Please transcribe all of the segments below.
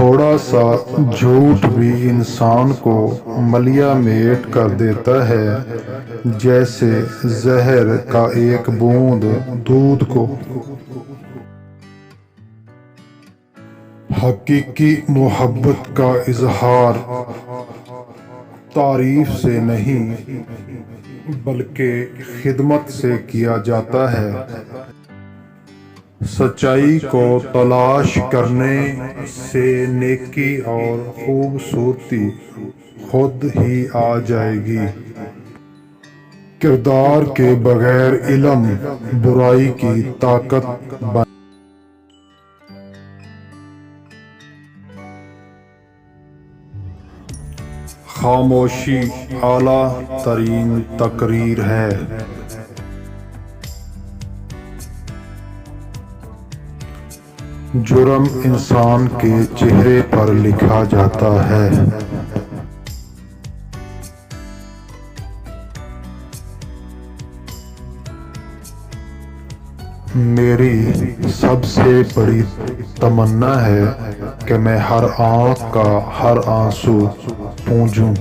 تھوڑا سا جھوٹ بھی انسان کو ملیا میٹ کر دیتا ہے، جیسے زہر کا ایک بوند دودھ کو۔ حقیقی محبت کا اظہار تعریف سے نہیں بلکہ خدمت سے کیا جاتا ہے۔ سچائی کو تلاش کرنے سے نیکی اور خوبصورتی خود ہی آ جائے گی۔ کردار کے بغیر علم برائی کی طاقت بن خاموشی اعلیٰ ترین تقریر ہے۔ جرم انسان کے چہرے پر لکھا جاتا ہے۔ میری سب سے بڑی تمنا ہے کہ میں ہر آنکھ کا ہر آنسو پونجوں۔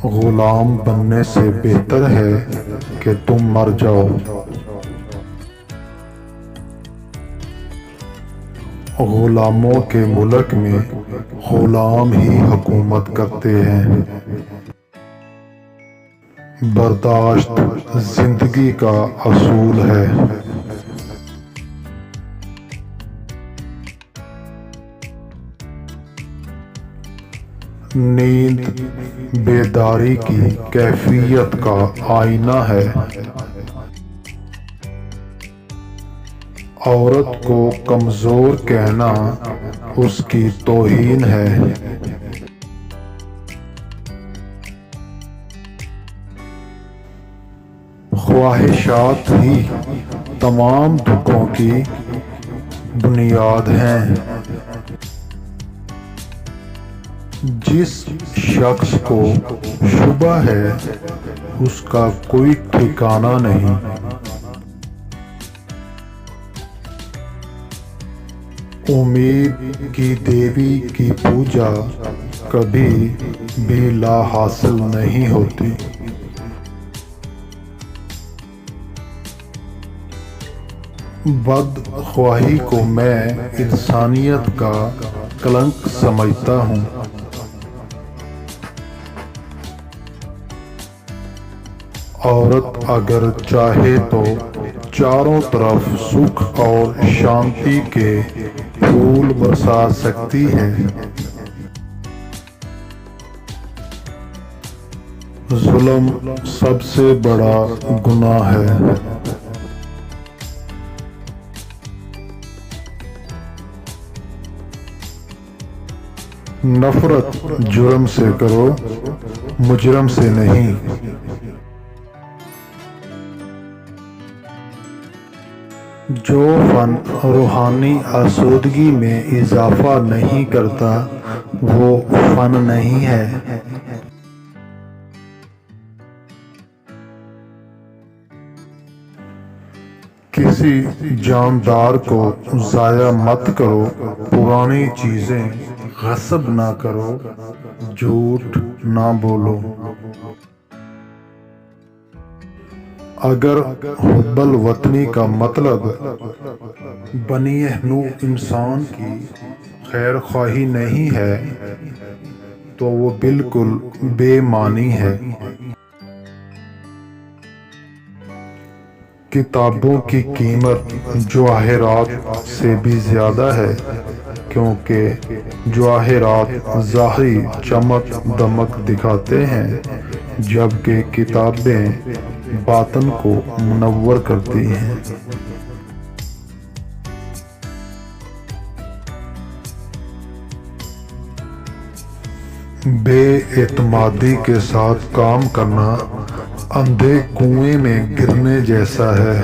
غلام بننے سے بہتر ہے کہ تم مر جاؤ۔ غلاموں کے ملک میں غلام ہی حکومت کرتے ہیں۔ برداشت زندگی کا اصول ہے۔ نیند بیداری کی کیفیت کا آئینہ ہے۔ عورت کو کمزور کہنا اس کی توہین ہے۔ خواہشات ہی تمام دکھوں کی بنیاد ہیں۔ جس شخص کو شبہ ہے اس کا کوئی ٹھکانہ نہیں۔ امید کی دیوی کی پوجا کبھی بھی لا حاصل نہیں ہوتی۔ بد خواہی کو میں انسانیت کا کلنک سمجھتا ہوں۔ عورت اگر چاہے تو چاروں طرف سکھ اور شانتی کے پھول برسا سکتی ہے۔ ظلم سب سے بڑا گناہ ہے۔ نفرت جرم سے کرو، مجرم سے نہیں۔ جو فن روحانی آسودگی میں اضافہ نہیں کرتا وہ فن نہیں ہے۔ کسی جاندار کو ضائع مت کرو، پرانی چیزیں غصب نہ کرو، جھوٹ نہ بولو۔ اگر حب الوطنی کا مطلب بنی نوع انسان کی خیر خواہی نہیں ہے تو وہ بالکل بے معنی ہے۔ کتابوں کی قیمت جواہرات سے بھی زیادہ ہے، کیونکہ جواہرات ظاہری چمک دمک دکھاتے ہیں جبکہ کتابیں باطن کو منور کرتی ہیں۔ بے اعتمادی کے ساتھ کام کرنا اندھے کنویں میں گرنے جیسا ہے۔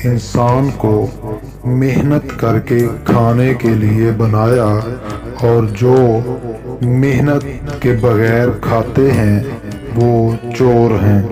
انسان کو محنت کر کے کھانے کے لیے بنایا اور جو محنت کے بغیر کھاتے ہیں وہ چور ہیں۔